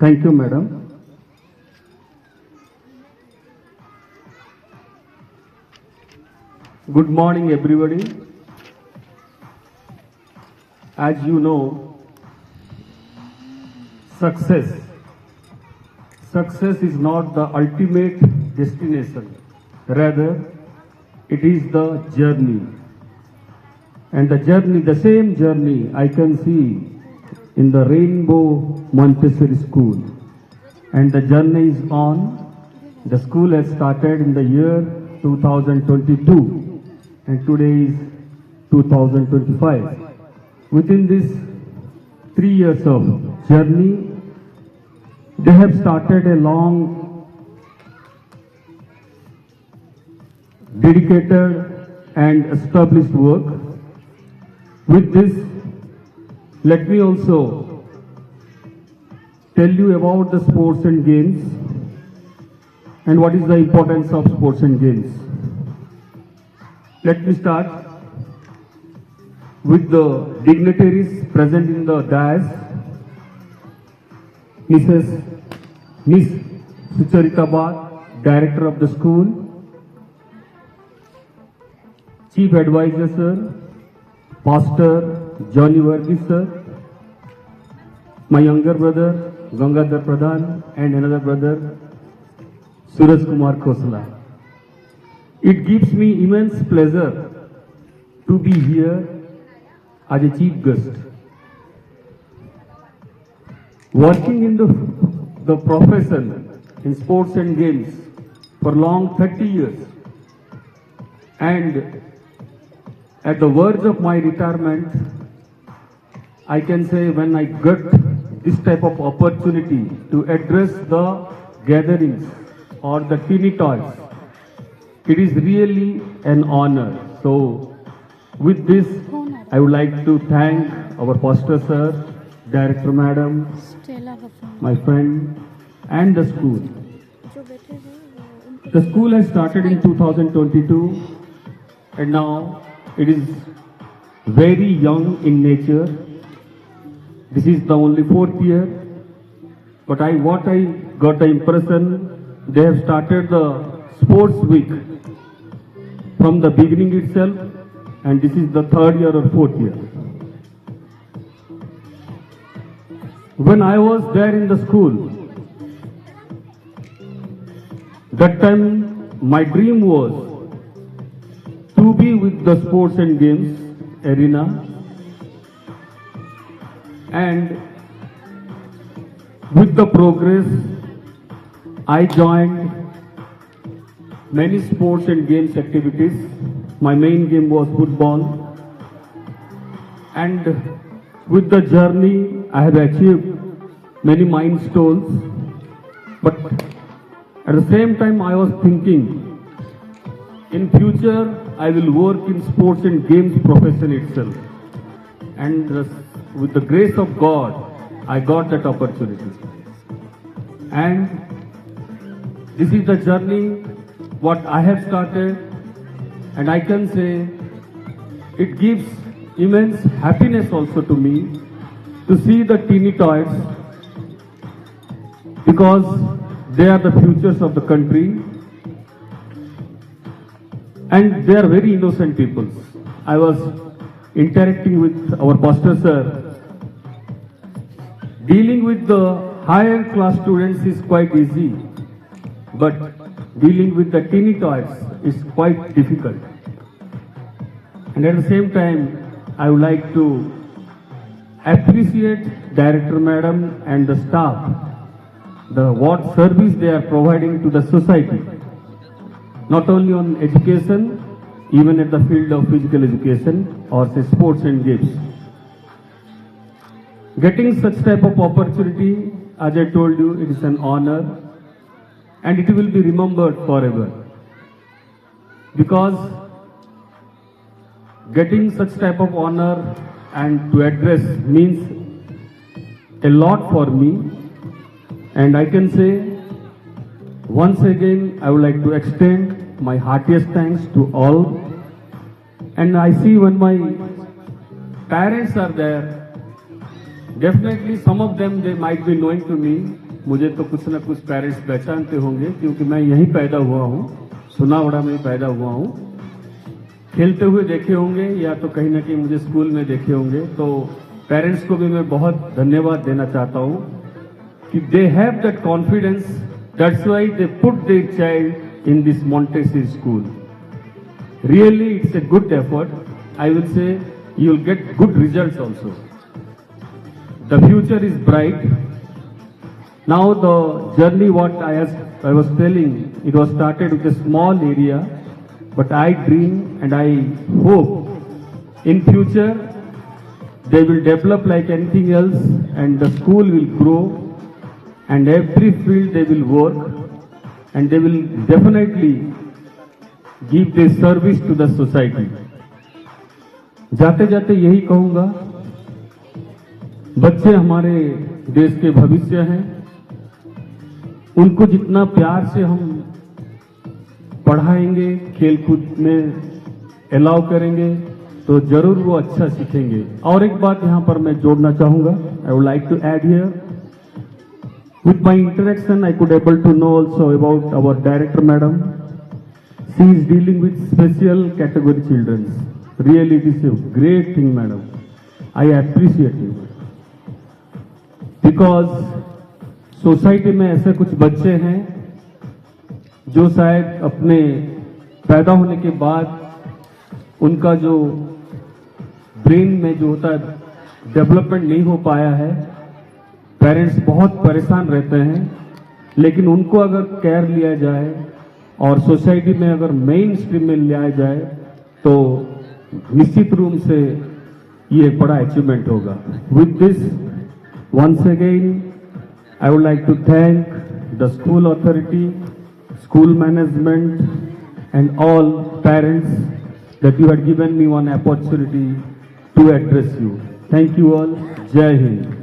Thank you, madam. Good morning, everybody. As you know, success is not the ultimate destination. Rather, it is the journey. And the same journey I can see in the Rainbow Montessori School. And the journey is on. The school has started in the year 2022 and today is 2025. Within this 3 years of journey, they have started a long, dedicated and established work. With this, let me also tell you about the sports and games and what is the importance of sports and games. Let me start with the dignitaries present in the dais. Miss Sucharita Bhatt, Director of the school, Chief Advisor Sir, Pastor Johnny Varghese Sir, my younger brother Gangadhar Pradhan and another brother Suraj Kumar Khosla. It gives me immense pleasure to be here as a chief guest. Working in the profession in sports and games for long 30 years, and at the verge of my retirement, I can say when I got this type of opportunity to address the gatherings or the teeny toys, it is really an honor. So with this, I would like to thank our pastor sir, director madam, my friend and the school. The school has started in 2022 and now it is very young in nature. This is the only 4th year, but what I got the impression, they have started the sports week from the beginning itself, and this is the 3rd year or 4th year. When I was there in the school, that time my dream was to be with the sports and games arena, and with the progress I joined many sports and games activities. My main game was football, and with the journey I have achieved many milestones, but at the same time I was thinking in future I will work in sports and games profession itself, and with the grace of God I got that opportunity. And this is the journey what I have started, and I can say it gives immense happiness also to me to see the teeny toys, because they are the futures of the country and they are very innocent people. I was interacting with our pastor sir. Dealing with the higher class students is quite easy, but dealing with the teeny toys is quite difficult. And at the same time, I would like to appreciate Director Madam and the staff, what service they are providing to the society, not only on education, even at the field of physical education or say sports and games. Getting such type of opportunity, as I told you, it is an honor and it will be remembered forever. Because getting such type of honor and to address means a lot for me, and I can say once again I would like to extend my heartiest thanks to all. And I see when my parents are there, definitely some of them they might be knowing to me, मुझे तो कुछ ना कुछ parents पहचानते होंगे क्योंकि मैं यहीं पैदा हुआ हूँ, सुनावड़ा में ही पैदा हुआ हूँ। खेलते हुए देखे होंगे या तो कहीं ना कहीं मुझे स्कूल में देखे होंगे। तो पेरेंट्स को भी मैं बहुत धन्यवाद देना चाहता हूँ कि they have that confidence, that's why they put their child in this Montessori school. Really, it's a good effort. I will say you'll get good results also. The future is bright. Now the journey what I was telling, it was started with a small area, but I dream and I hope in future they will develop like anything else and the school will grow and every field they will work and they will definitely give their service to the society. जाते जाते यही कहूंगा, बच्चे हमारे देश के भविष्य हैं। उनको जितना प्यार से हम पढ़ाएंगे, खेलकूद में अलाउ करेंगे तो जरूर वो अच्छा सीखेंगे। और एक बात यहां पर मैं जोड़ना चाहूंगा, I would like to add here, with my interaction I could able to know also about our director madam. She is dealing with special category children. Really, this is a great thing, madam. I appreciate you. Because society में ऐसे कुछ बच्चे हैं जो शायद अपने पैदा होने के बाद उनका जो ब्रेन में जो होता है डेवलपमेंट नहीं हो पाया है। पेरेंट्स बहुत परेशान रहते हैं, लेकिन उनको अगर केयर लिया जाए और सोसाइटी में अगर मेन स्ट्रीम में लिया जाए तो निश्चित रूप से ये बड़ा अचीवमेंट होगा। With this once again I would like to thank the school authority, school management and all parents that you had given me one opportunity to address you. Thank you all. Jai Hind.